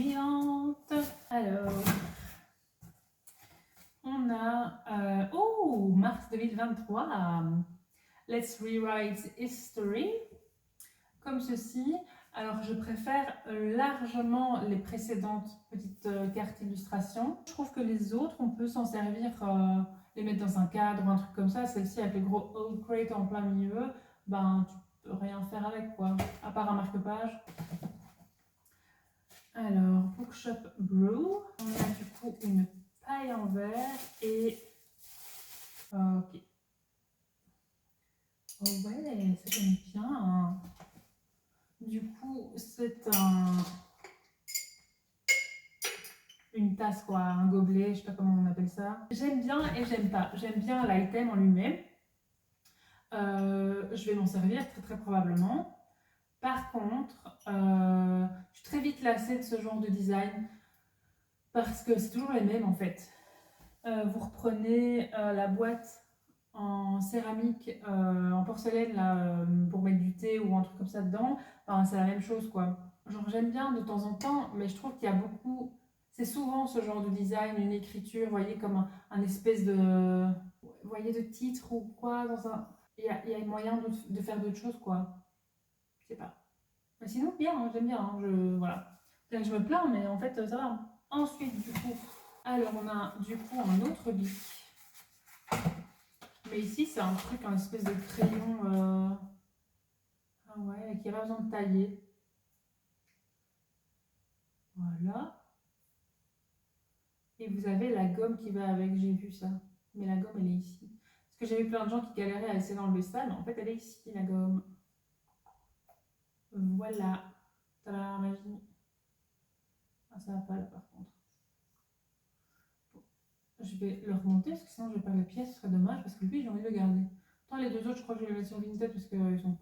suivante. Alors, on a mars 2023. Let's rewrite history. Comme ceci. Alors, je préfère largement les précédentes petites cartes illustration. Je trouve que les autres, on peut s'en servir, les mettre dans un cadre ou un truc comme ça. Celle-ci, avec le gros old crate en plein milieu, ben, tu peux rien faire avec, quoi, à part un marque-page. Alors, Bookshop Brew. On a du coup une paille en verre et... Ok. Oh ouais, ça j'aime bien. Du coup, c'est une tasse, quoi, un gobelet, je sais pas comment on appelle ça. J'aime bien et j'aime pas. J'aime bien l'item en lui-même. Je vais m'en servir très probablement. Par contre, je suis très vite lassée de ce genre de design parce que c'est toujours les mêmes en fait. Vous reprenez la boîte en céramique, en porcelaine là, pour mettre du thé ou un truc comme ça dedans, enfin, c'est la même chose quoi. Genre j'aime bien de temps en temps, mais je trouve qu'il y a beaucoup, c'est souvent ce genre de design, une écriture, vous voyez, comme un espèce de, vous voyez, de titre ou quoi, dans un... il y a moyen de faire d'autres choses quoi. Je sais pas. Mais sinon bien, hein, j'aime bien, hein, voilà. C'est-à-dire que je me plains, mais en fait ça va. Ensuite du coup, alors on a du coup un autre bic. Mais ici, c'est un truc, un espèce de crayon. Ah ouais, qui n'a pas besoin de tailler. Voilà. Et vous avez la gomme qui va avec, j'ai vu ça. Mais la gomme, elle est ici. Parce que j'ai vu plein de gens qui galéraient à essayer d'enlever ça, mais en fait, elle est ici, la gomme. Voilà. Tada, magie. Ah, ça va pas là, par contre. Bon. Je vais le remonter, parce que sinon, je vais perdre la pièce, ce serait dommage, parce que lui, j'ai envie de le garder. Les deux autres, je crois que je vais les mettre sur Vinted parce qu'ils sont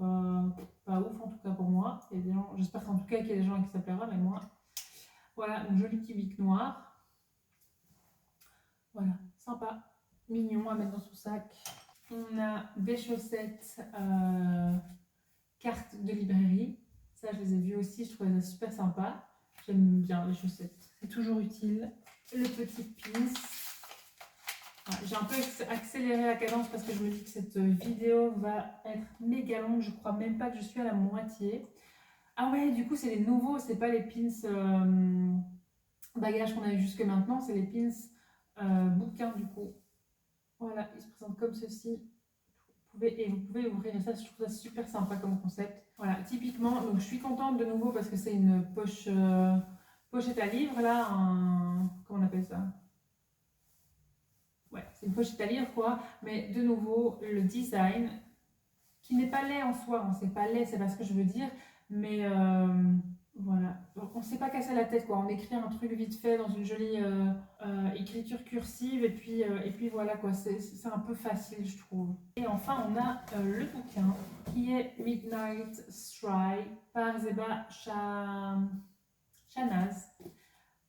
pas ouf en tout cas pour moi. J'espère qu'en tout cas qu'il y a des gens à qui ça plaira, mais moi. Voilà, un joli petit bic noir. Voilà, sympa, mignon à mettre dans son sac. On a des chaussettes cartes de librairie. Ça, je les ai vues aussi, je trouvais ça super sympa. J'aime bien les chaussettes, c'est toujours utile. Le petit pins. J'ai un peu accéléré la cadence parce que je me dis que cette vidéo va être méga longue. Je crois même pas que je suis à la moitié. Ah ouais, du coup, c'est les nouveaux, c'est pas les pins bagages qu'on a eu jusque maintenant, c'est les pins bouquins du coup. Voilà, ils se présentent comme ceci. Vous pouvez ouvrir et ça, je trouve ça super sympa comme concept. Voilà, typiquement, donc je suis contente de nouveau parce que c'est une pochette à livres là, comment on appelle ça? Ouais, c'est une pochette à livres quoi, mais de nouveau, le design, qui n'est pas laid en soi, hein, c'est pas laid, c'est pas ce que je veux dire, mais voilà, on ne s'est pas cassé la tête quoi, on écrit un truc vite fait dans une jolie écriture cursive et puis voilà quoi, c'est un peu facile je trouve. Et enfin on a le bouquin qui est Midnight Strike par Zeba Shanaz.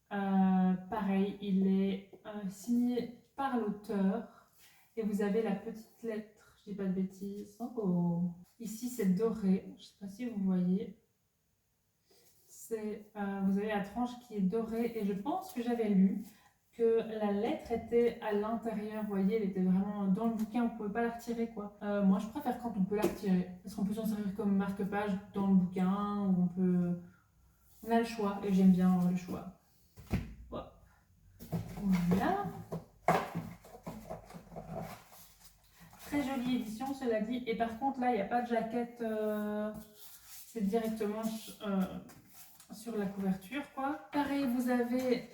Pareil, il est signé par l'auteur et vous avez la petite lettre, je dis pas de bêtises. Oh. Ici c'est doré, je ne sais pas si vous voyez. Vous avez la tranche qui est dorée et je pense que j'avais lu que la lettre était à l'intérieur, vous voyez, elle était vraiment dans le bouquin, vous ne pouvez pas la retirer quoi. Moi je préfère quand on peut la retirer, parce qu'on peut s'en servir comme marque-page dans le bouquin, ou on a le choix, et j'aime bien le choix. Voilà. Très jolie édition, cela dit. Et par contre, là, il n'y a pas de jaquette. C'est directement sur la couverture, quoi. Pareil, vous avez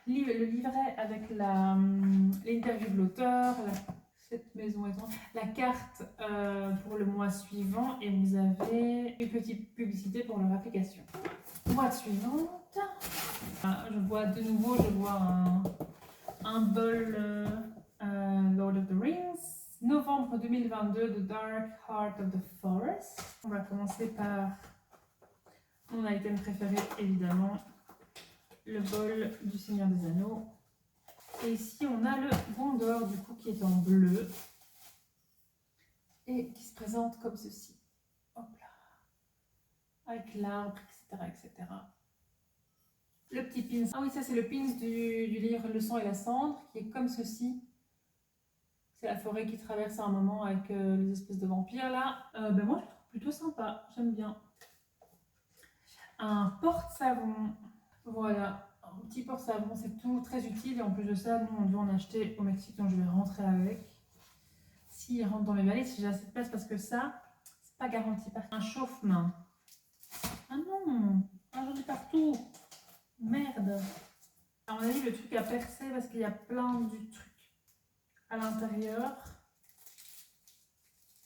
le livret avec l'interview de l'auteur, cette maison étrange, la carte pour le mois suivant, et vous avez une petite publicité pour leur application. Boîte suivante. Je vois de nouveau, un bol Lord of the Rings. Novembre 2022, The Dark Heart of the Forest. On va commencer par mon item préféré, évidemment, le bol du Seigneur des Anneaux. Et ici, on a le Gondor, du coup, qui est en bleu et qui se présente comme ceci. Hop là. Avec l'arbre, etc., etc. Le petit pins. Ah oui, ça c'est le pins du livre Le sang et la cendre, qui est comme ceci. C'est la forêt qui traverse à un moment avec les espèces de vampires là. Ben moi je le trouve plutôt sympa, j'aime bien. Un porte-savon. Voilà, un petit porte-savon, c'est tout très utile. Et en plus de ça, nous on doit en acheter au Mexique, donc je vais rentrer avec. S'il rentre dans mes valises, si j'ai assez de place, parce que ça, c'est pas garanti. Un chauffe-main. Ah non, j'en ai partout. Merde. À mon avis, le truc a percé parce qu'il y a plein de trucs à l'intérieur.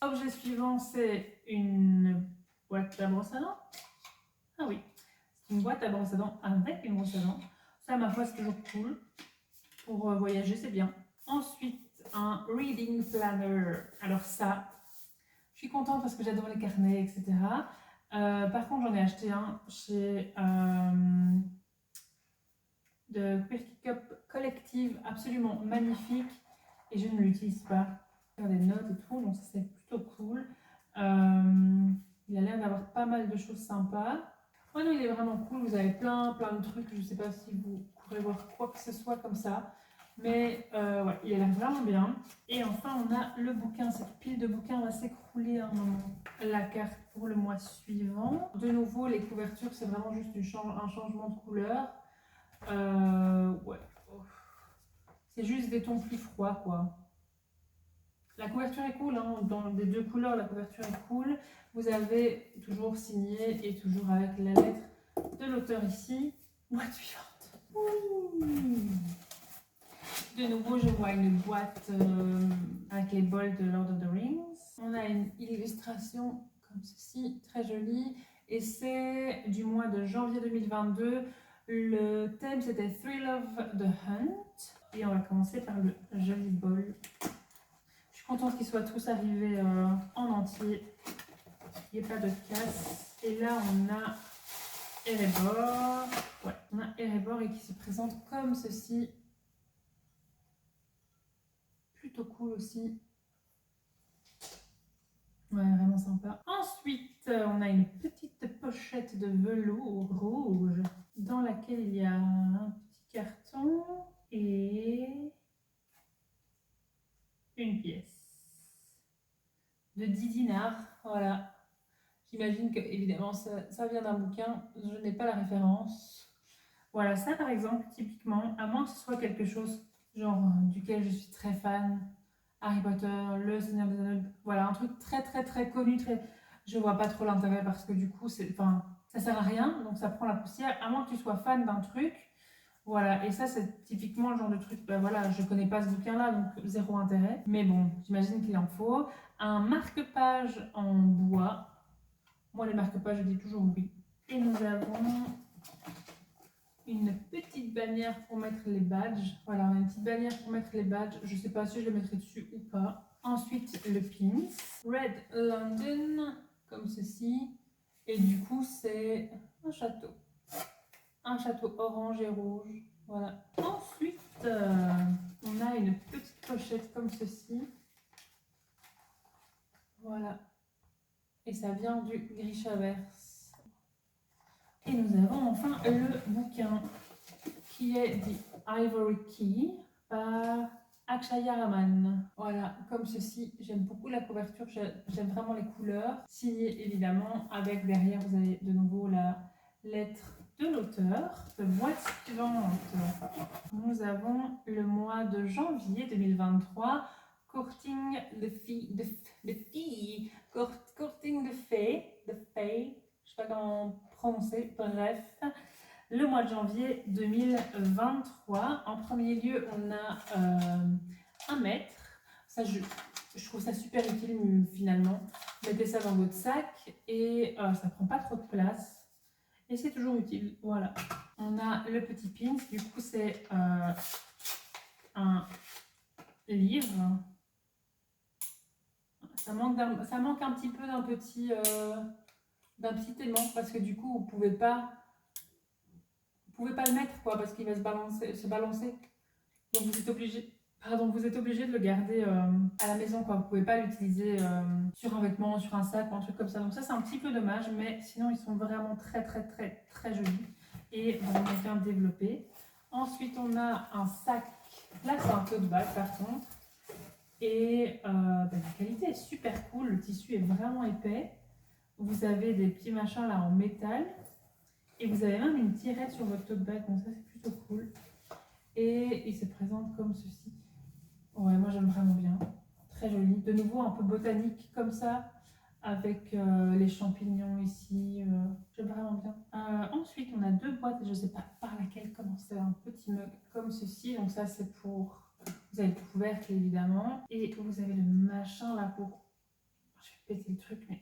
Objet suivant, c'est une boîte à brosse à dents. Ah oui, c'est une boîte à brosse à dents avec une brosse à dents. Ça, ma foi, c'est toujours cool. Pour voyager, c'est bien. Ensuite, un reading planner. Alors ça, je suis contente parce que j'adore les carnets, etc. Par contre, j'en ai acheté un chez de Quirky Cup Collective, absolument magnifique. Et je ne l'utilise pas. Faire des notes et tout, donc ça c'est plutôt cool. Il a l'air d'avoir pas mal de choses sympas. Oh non, il est vraiment cool. Vous avez plein de trucs. Je ne sais pas si vous pourrez voir quoi que ce soit comme ça. Mais ouais, il a l'air vraiment bien. Et enfin, on a le bouquin. Cette pile de bouquins va s'écrouler à un moment. La carte pour le mois suivant. De nouveau, les couvertures, c'est vraiment juste un changement de couleur. Ouais. C'est juste des tons plus froids, quoi. La couverture est cool, hein. Dans les deux couleurs, la couverture est cool. Vous avez toujours signé et toujours avec la lettre de l'auteur ici. Boîte suivante. Oui. De nouveau, je vois une boîte avec les bols de Lord of the Rings. On a une illustration comme ceci, très jolie. Et c'est du mois de janvier 2022. Le thème, c'était Thrill of the Hunt. Et on va commencer par le joli bol. Je suis contente qu'ils soient tous arrivés en entier. Il n'y ait pas de casse. Et là, on a Erebor. Ouais, on a Erebor et qui se présente comme ceci. Plutôt cool aussi. Ouais, vraiment sympa. Ensuite, on a une petite pochette de velours rouge dans laquelle il y a un petit carton et une pièce de 10 dinars. Voilà. J'imagine que, évidemment, ça vient d'un bouquin. Je n'ai pas la référence. Voilà, ça par exemple, typiquement, à moins que ce soit quelque chose genre duquel je suis très fan. Harry Potter, Le Seigneur des Anneaux, voilà, un truc très connu, je vois pas trop l'intérêt parce que du coup, ça sert à rien, donc ça prend la poussière, à moins que tu sois fan d'un truc, voilà, et ça c'est typiquement le genre de truc, ben voilà, je connais pas ce bouquin-là, donc zéro intérêt, mais bon, j'imagine qu'il en faut. Un marque-page en bois, moi les marque-pages je dis toujours oui, et nous avons une petite bannière pour mettre les badges. Voilà, une petite bannière pour mettre les badges. Je ne sais pas si je le mettrai dessus ou pas. Ensuite, le pins. Red London, comme ceci. Et du coup, c'est un château. Un château orange et rouge. Voilà. Ensuite, on a une petite pochette comme ceci. Voilà. Et ça vient du Grishaverse. Et nous avons enfin le bouquin qui est The Ivory Key par Akshaya Raman. Voilà, comme ceci. J'aime beaucoup la couverture, j'aime vraiment les couleurs. Signé évidemment, avec derrière, vous avez de nouveau la lettre de l'auteur. Boîte suivante, nous avons le mois de janvier 2023. Courting the Fee, Courting the Fae, je sais pas comment prononcer, bref. Le mois de janvier 2023. En premier lieu, on a un mètre. Ça, je trouve ça super utile finalement. Mettez ça dans votre sac et ça prend pas trop de place. Et c'est toujours utile. Voilà. On a le petit pins. Du coup, c'est un livre. Ça manque un petit peu d'un petit aimant parce que du coup, vous pouvez pas le mettre quoi parce qu'il va se balancer. Donc vous êtes obligé de le garder à la maison quoi. Vous pouvez pas l'utiliser sur un vêtement, sur un sac ou un truc comme ça. Donc ça c'est un petit peu dommage, mais sinon ils sont vraiment très jolis. et vraiment bien développé. Ensuite, on a un sac. Là, c'est un tote bag par contre. Et la qualité est super cool. Le tissu est vraiment épais. Vous avez des petits machins là en métal. Et vous avez même une tirette sur votre tote bag. Donc ça, c'est plutôt cool. Et il se présente comme ceci. Ouais, moi j'aime vraiment bien. Très joli. De nouveau, un peu botanique comme ça. Avec les champignons ici. J'aime vraiment bien. Ensuite, on a deux boîtes. Je ne sais pas par laquelle commencer. Un petit mug comme ceci. Donc ça, c'est pour... Vous avez le couvercle évidemment. Et vous avez le machin là pour... Je vais péter le truc, mais...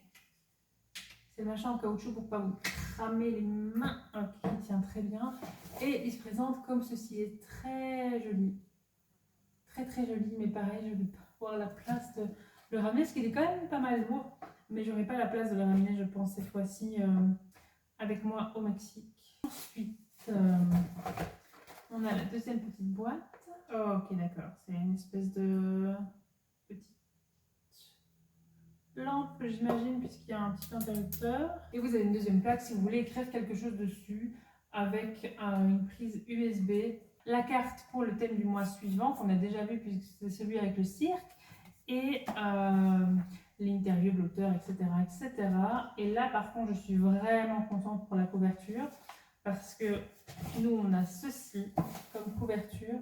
C'est le machin en caoutchouc pour pas vous cramer les mains. Ok, il tient très bien. Et il se présente comme ceci. Il est très joli. Très très joli. Mais pareil, je vais pas avoir la place de le ramener. Parce qu'il est quand même pas mal lourd. Mais j'aurai pas la place de le ramener, je pense, cette fois-ci avec moi au Mexique. Ensuite, on a la deuxième petite boîte. Oh, ok, d'accord. C'est une espèce de petite lampe, j'imagine, puisqu'il y a un petit interrupteur. Et vous avez une deuxième plaque si vous voulez écrire quelque chose dessus avec une prise USB. La carte pour le thème du mois suivant, qu'on a déjà vu puisque c'est celui avec le cirque. Et l'interview de l'auteur, etc., etc. Et là, par contre, je suis vraiment contente pour la couverture parce que nous, on a ceci comme couverture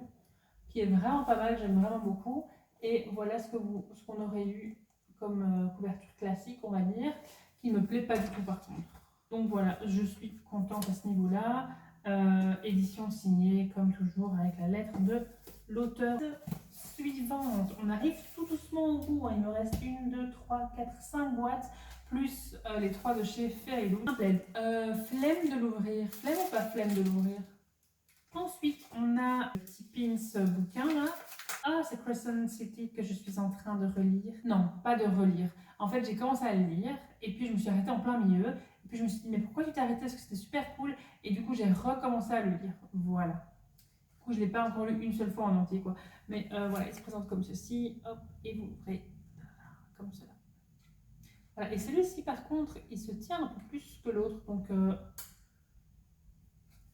qui est vraiment pas mal, j'aime vraiment beaucoup. Et voilà ce qu'on aurait eu comme couverture classique, on va dire, qui me plaît pas du tout par contre. Donc voilà, je suis contente à ce niveau-là. Édition signée, comme toujours, avec la lettre de l'auteur. Suivante, on arrive tout doucement au bout. Il me reste 1, 2, 3, 4, 5 boîtes, plus les 3 de chez Fairy Loot. Flemme de l'ouvrir. Flemme ou pas flemme de l'ouvrir? Ensuite, on a le petit pins bouquin là. Ah, c'est Crescent City que je suis en train de relire. Non, pas de relire. En fait, j'ai commencé à le lire et puis je me suis arrêtée en plein milieu. Et puis je me suis dit, mais pourquoi tu t'es arrêtée? Parce que c'était super cool. Et du coup, j'ai recommencé à le lire. Voilà. Du coup, je ne l'ai pas encore lu une seule fois en entier, quoi. Mais voilà, il se présente comme ceci. Hop, et vous l'ouvrez comme cela. Voilà. Et celui-ci, par contre, il se tient un peu plus que l'autre. Donc,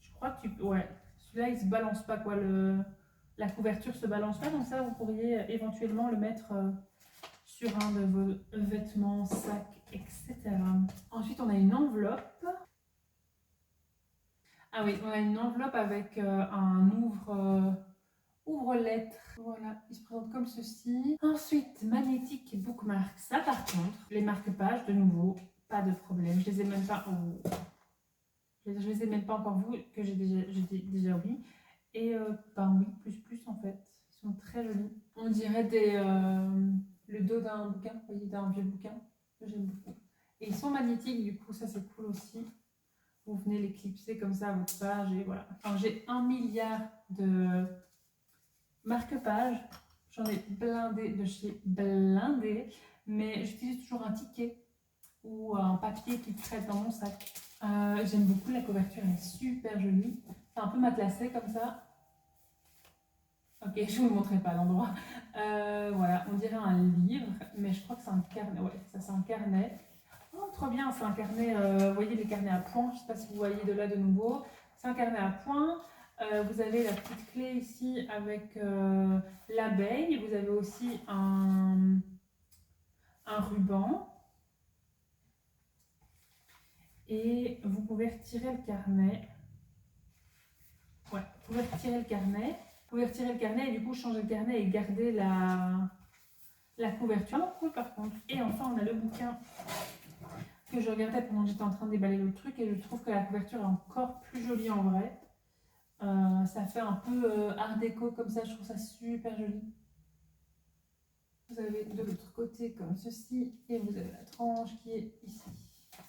je crois que tu peux... Ouais, celui-là, il ne se balance pas, quoi. La couverture se balance pas. Donc ça, vous pourriez éventuellement le mettre sur un de vos vêtements, sacs, etc. Ensuite, on a une enveloppe. Ah oui, on a une enveloppe avec un ouvre-lettres. Voilà, il se présente comme ceci. Ensuite, magnétique bookmark. Ça, par contre, les marque-pages, de nouveau, pas de problème. Je les ai même pas... Oh. Je les ai même pas encore vus, que j'ai déjà oui. Et ben oui, plus en fait. Ils sont très jolis. On dirait le dos d'un bouquin, vous voyez, d'un vieux bouquin. J'aime beaucoup. Et ils sont magnétiques, du coup, ça c'est cool aussi. Vous venez les clipser comme ça à votre page et voilà. Alors j'ai 1 milliard de marque-pages. J'en ai blindé de chez Blindé, mais j'utilise toujours un ticket ou un papier qui traite dans mon sac. J'aime beaucoup la couverture, elle est super jolie. C'est un peu matelassé comme ça. Ok, je vous le montrerai pas à l'endroit. Voilà, on dirait un livre, mais je crois que c'est un carnet. Ouais, ça c'est un carnet. Oh, trop bien, c'est un carnet, vous voyez les carnets à points, je ne sais pas si vous voyez de là de nouveau. C'est un carnet à points. Vous avez la petite clé ici avec l'abeille. Vous avez aussi un ruban. Et vous pouvez retirer le carnet. Ouais, vous pouvez retirer le carnet. Vous pouvez retirer le carnet et du coup changer le carnet et garder la couverture. Oh, cool par contre. Et enfin, on a le bouquin que je regardais pendant que j'étais en train de déballer le truc et je trouve que la couverture est encore plus jolie en vrai. Ça fait un peu art déco comme ça, je trouve ça super joli. Vous avez de l'autre côté comme ceci et vous avez la tranche qui est ici.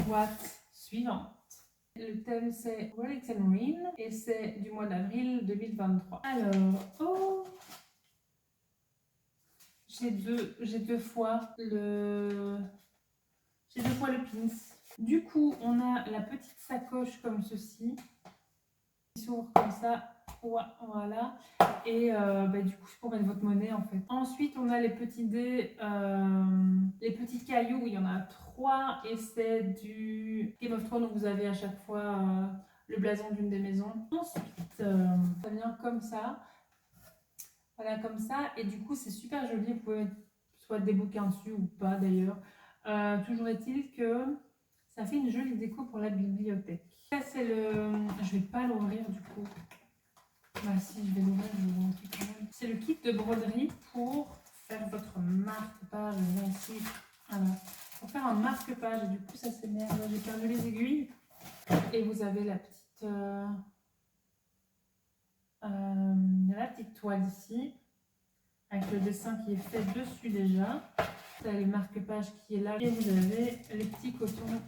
Boîte suivante. Le thème c'est Relics and Ruin et c'est du mois d'avril 2023. Alors, oh, j'ai deux fois le pins. Du coup, on a la petite sacoche comme ceci, qui s'ouvre comme ça. Voilà. Et du coup, c'est pour mettre votre monnaie en fait. Ensuite, on a les petits dés, les petits cailloux. Il y en a 3 et c'est du Game of Thrones où vous avez à chaque fois le blason d'une des maisons. Ensuite, ça vient comme ça. Voilà, comme ça. Et du coup, c'est super joli. Vous pouvez mettre soit des bouquins dessus ou pas d'ailleurs. Toujours est-il que ça fait une jolie déco pour la bibliothèque. Ça, c'est le... Je vais pas l'ouvrir du coup. Bah si, je vais l'ouvrir, je vais vous montrer quand même. C'est le kit de broderie pour faire votre marque-page. Là, ici. Voilà. Pour faire un marque-page. Et du coup, ça s'énerve. J'ai perdu les aiguilles. Et vous avez la petite toile ici, avec le dessin qui est fait dessus déjà. Vous avez le marque-page qui est là. Et vous avez les petits cotons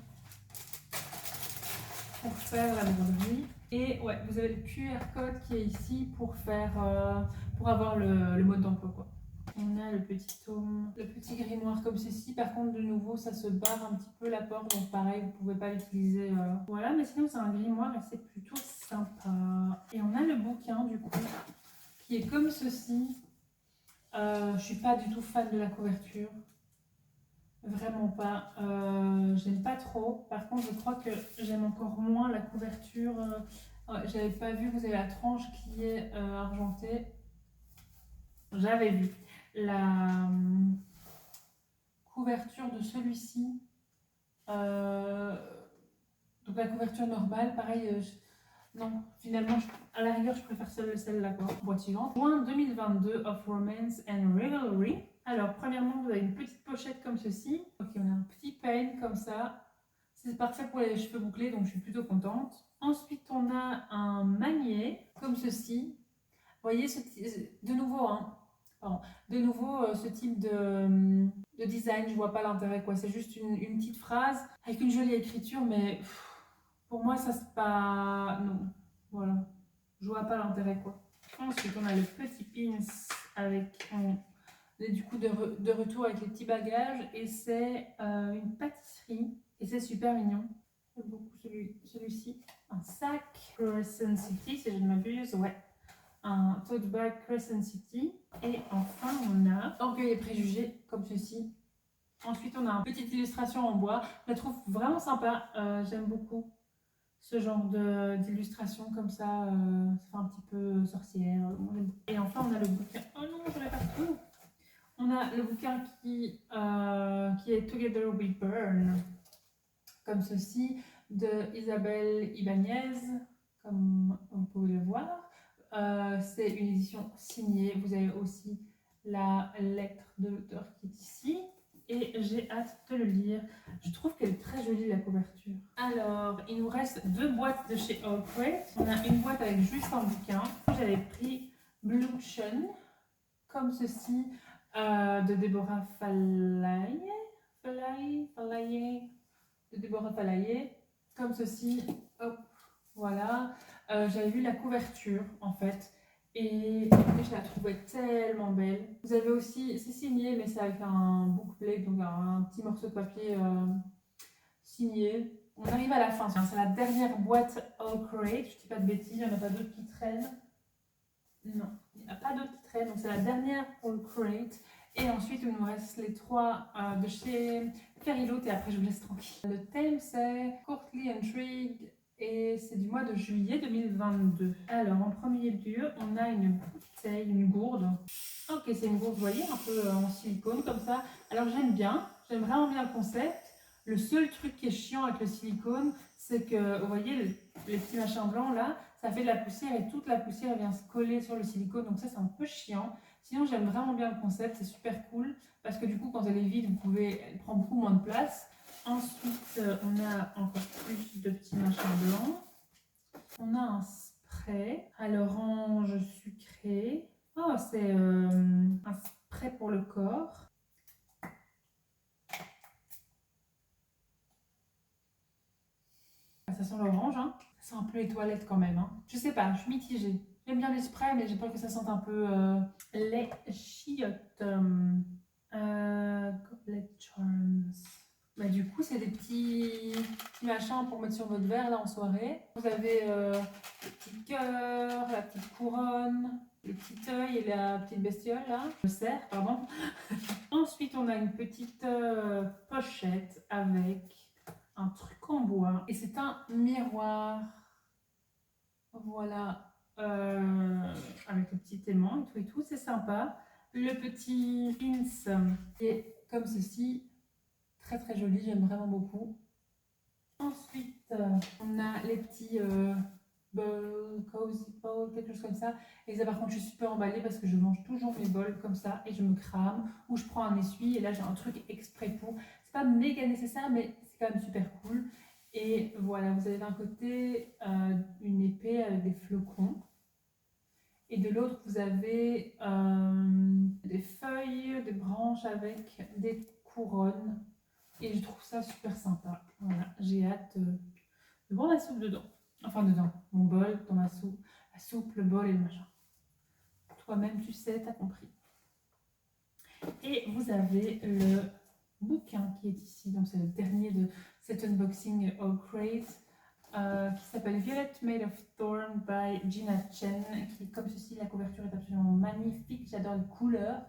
pour faire la broderie. Et ouais, vous avez le QR code qui est ici pour faire, pour avoir le mode d'emploi quoi. On a le petit tome, le petit grimoire comme ceci. Par contre, de nouveau, ça se barre un petit peu la porte, donc pareil, vous pouvez pas l'utiliser. Voilà, mais sinon c'est un grimoire et c'est plutôt sympa. Et on a le bouquin du coup, qui est comme ceci. Je suis pas du tout fan de la couverture. Vraiment pas. J'aime pas trop. Par contre, je crois que j'aime encore moins la couverture. J'avais pas vu, vous avez la tranche qui est argentée. J'avais vu. La couverture de celui-ci. Donc la couverture normale, pareil. Non, finalement, à la rigueur, je préfère celle-là. Boîte suivante. Juin 2022 of Romance and Revelry. Alors, premièrement, vous avez une petite pochette comme ceci. Ok, on a un petit pen comme ça. C'est parfait pour les cheveux bouclés, donc je suis plutôt contente. Ensuite, on a un magnet comme ceci. Vous voyez, de nouveau, hein, pardon, de nouveau, ce type de design, je vois pas l'intérêt, quoi. C'est juste une petite phrase avec une jolie écriture, mais pour moi, ça c'est pas... Non, voilà. Je vois pas l'intérêt, quoi. Ensuite, on a le petit pins avec... Et du coup, de retour avec les petits bagages. Et c'est une pâtisserie. Et c'est super mignon. J'aime beaucoup celui-ci. Un sac Crescent City, si je ne m'abuse. Ouais. Un tote bag Crescent City. Et enfin, on a Orgueil et Préjugés, comme ceci. Ensuite, on a une petite illustration en bois. Je la trouve vraiment sympa. J'aime beaucoup ce genre d'illustration comme ça. Ça fait un petit peu sorcière. Et enfin, on a le bouquin. Oh non, je l'ai pas tout. On a le bouquin qui est Together We Burn, comme ceci, de Isabelle Ibanez, comme vous pouvez le voir. C'est une édition signée. Vous avez aussi la lettre de l'auteur qui est ici. Et j'ai hâte de le lire. Je trouve qu'elle est très jolie, la couverture. Alors, il nous reste 2 boîtes de chez Oakrate. On a une boîte avec juste un bouquin. J'avais pris Blue Shun, comme ceci, de Déborah Falaye, de Déborah Falaye, comme ceci, hop, voilà. J'avais vu la couverture en fait, et je la trouvais tellement belle. Vous avez aussi, c'est signé, mais c'est avec un bookplate, donc un petit morceau de papier signé. On arrive à la fin, c'est la dernière boîte Oakrate, je dis pas de bêtises, il n'y en a pas d'autres qui traînent. Non, il n'y a pas d'autres qui traînent, donc c'est la dernière pour le crate. Et ensuite, il nous reste les 3 de chez Fairyloot et après je vous laisse tranquille. Le thème c'est Courtly Intrigue et c'est du mois de juillet 2022. Alors en premier lieu, on a une bouteille, une gourde. Ok, c'est une gourde, vous voyez, un peu en silicone comme ça. Alors j'aime vraiment bien le concept. Le seul truc qui est chiant avec le silicone, c'est que, vous voyez, les petits machins blancs là, ça fait de la poussière et toute la poussière vient se coller sur le silicone, donc ça c'est un peu chiant. Sinon j'aime vraiment bien le concept, c'est super cool, parce que du coup quand elle est vide, elle prend beaucoup moins de place. Ensuite on a encore plus de petits machins blancs. On a un spray à l'orange sucré. Oh, c'est un spray pour le corps. Ça sent l'orange, hein. Ça sent un peu les toilettes quand même. Hein. Je sais pas, je suis mitigée. J'aime bien les sprays, mais j'ai peur que ça sente un peu les chiottes. Goblet Charms. Bah, du coup, c'est des petits machins pour mettre sur votre verre là en soirée. Vous avez le petit cœur, la petite couronne, le petit œil et la petite bestiole là. Le cerf, pardon. Ensuite, on a une petite pochette avec un truc en bois et c'est un miroir Voilà, avec le petit aimant et tout, c'est sympa. Le petit pins est comme ceci, très très joli, j'aime vraiment beaucoup. Ensuite, on a les petits bols, cozy bowl, quelque chose comme ça. Et ça, par contre, je suis super emballée parce que je mange toujours mes bols comme ça et je me crame. Ou je prends un essuie et là, j'ai un truc exprès pour. C'est pas méga nécessaire, mais c'est quand même super cool. Et voilà, vous avez d'un côté une épée avec des flocons. Et de l'autre, vous avez des feuilles, des branches avec des couronnes. Et je trouve ça super sympa. Voilà, j'ai hâte de boire ma soupe dedans. Enfin, dedans, mon bol, dans ma soupe. La soupe, le bol et le machin. Toi-même, tu sais, t'as compris. Et vous avez le bouquin qui est ici. Donc, c'est le dernier de cet unboxing All Crate. Qui s'appelle Violet Made of Thorn by Gina Chen, qui est comme ceci. La couverture est absolument magnifique, j'adore les couleurs.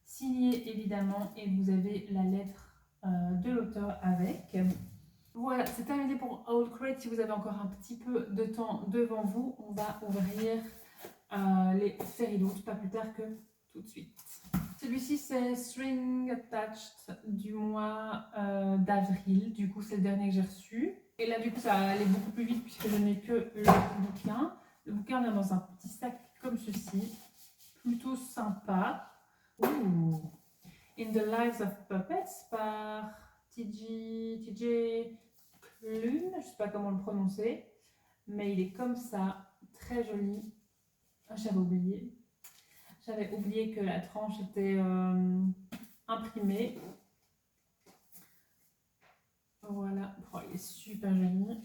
Signé évidemment, et vous avez la lettre de l'auteur avec. Voilà, c'est terminé pour All Crate. Si vous avez encore un petit peu de temps devant vous, on va ouvrir les Fairy Loot, pas plus tard que tout de suite. Celui-ci, c'est String Attached du mois d'avril. Du coup, c'est le dernier que j'ai reçu. Et là, du coup, ça allait beaucoup plus vite puisque je n'ai que le bouquin. Le bouquin vient dans un petit sac comme ceci. Plutôt sympa. Ouh. In the Lives of Puppets par TJ Klune. Je ne sais pas comment le prononcer. Mais il est comme ça. Très joli. J'avais oublié. J'avais oublié que la tranche était imprimée. Voilà, oh, il est super joli.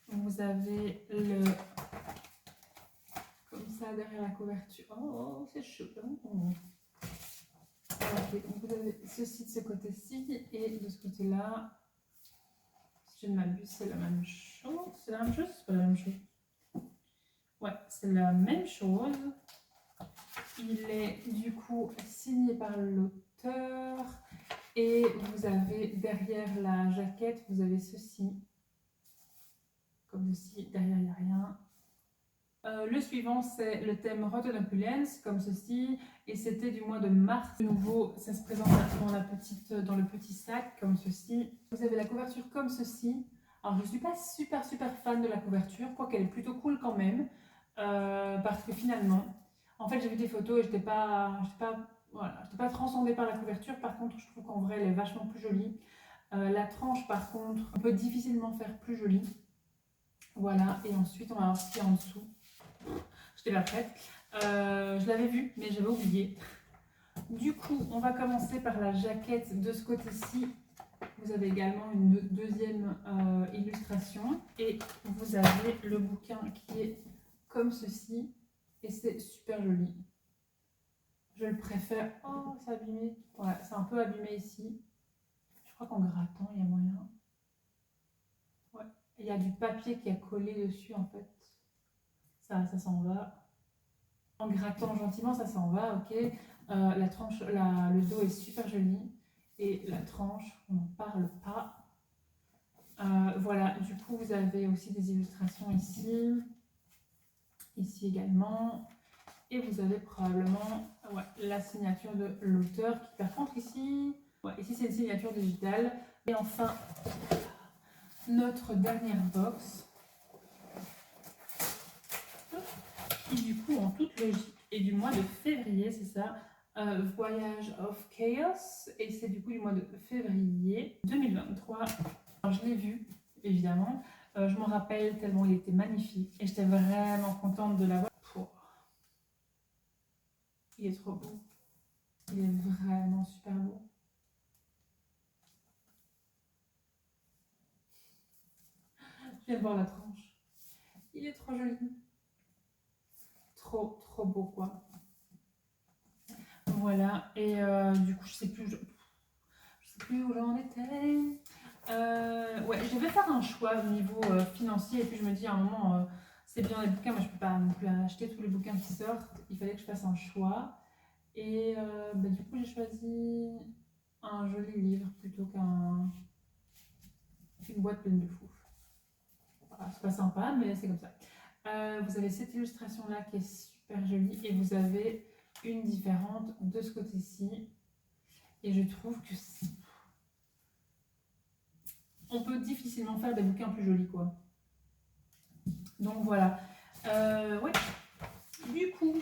Vous avez le... comme ça derrière la couverture. Oh, c'est chaud. Oh. Okay, donc vous avez ceci de ce côté-ci et de ce côté-là. Si je ne m'abuse, c'est la même chose. C'est la même chose? C'est pas la même chose. Ouais, c'est la même chose. Il est du coup signé par l'auteur. Et vous avez derrière la jaquette, vous avez ceci. Comme ceci, derrière il n'y a rien. Le suivant, c'est le thème Rotten Opulence, comme ceci. Et c'était du mois de mars. De nouveau, ça se présente dans le petit sac, comme ceci. Vous avez la couverture comme ceci. Alors, je ne suis pas super fan de la couverture, quoiqu'elle est plutôt cool quand même. Parce que finalement, en fait, j'ai vu des photos et je n'étais pas transcendée par la couverture. Par contre, je trouve qu'en vrai, elle est vachement plus jolie. La tranche, par contre, on peut difficilement faire plus jolie. Voilà, et ensuite, on va voir ce qu'il y a en dessous. Je n'étais pas prête. Je l'avais vu, mais j'avais oublié. Du coup, on va commencer par la jaquette de ce côté-ci. Vous avez également une deuxième illustration. Et vous avez le bouquin qui est comme ceci. Et c'est super joli. Je le préfère. Oh, c'est abîmé. Voilà, c'est un peu abîmé ici. Je crois qu'en grattant, il y a moyen. Ouais. Il y a du papier qui a collé dessus, en fait. Ça s'en va. En grattant gentiment, ça s'en va, ok. La tranche, le dos est super joli. Et la tranche, on n'en parle pas. Voilà, du coup, vous avez aussi des illustrations ici. Ici également. Et vous avez probablement la signature de l'auteur qui, par contre, ici, ici c'est une signature digitale. Et enfin, notre dernière box, qui du coup, en toute logique, est du mois de février, c'est ça, Voyage of Chaos, et c'est du coup du mois de février 2023. Alors, je l'ai vu, évidemment, je m'en rappelle tellement il était magnifique, et j'étais vraiment contente de l'avoir. Il est trop beau. Il est vraiment super beau. Je viens de voir la tranche. Il est trop joli. Trop beau, quoi. Voilà. Et du coup, je sais plus où j'en étais. Ouais, je vais faire un choix au niveau financier. Et puis, je me dis, à un moment, c'est bien les bouquins. Moi, je peux pas non plus acheter tous les bouquins qui sortent. Il fallait que je fasse un choix. Et du coup, j'ai choisi un joli livre plutôt qu'une boîte pleine de fou. Voilà, c'est pas sympa, mais c'est comme ça. Vous avez cette illustration-là qui est super jolie et vous avez une différente de ce côté-ci. Et je trouve que on peut difficilement faire des bouquins plus jolis, quoi. Donc voilà. Ouais. Du coup,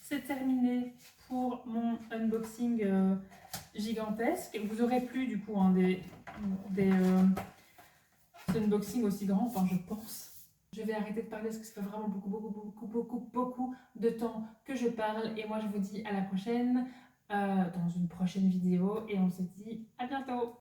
c'est terminé pour mon unboxing gigantesque. Vous aurez plus du coup des unboxings aussi grands, enfin je pense. Je vais arrêter de parler parce que ça fait vraiment beaucoup de temps que je parle. Et moi je vous dis à la prochaine dans une prochaine vidéo et on se dit à bientôt.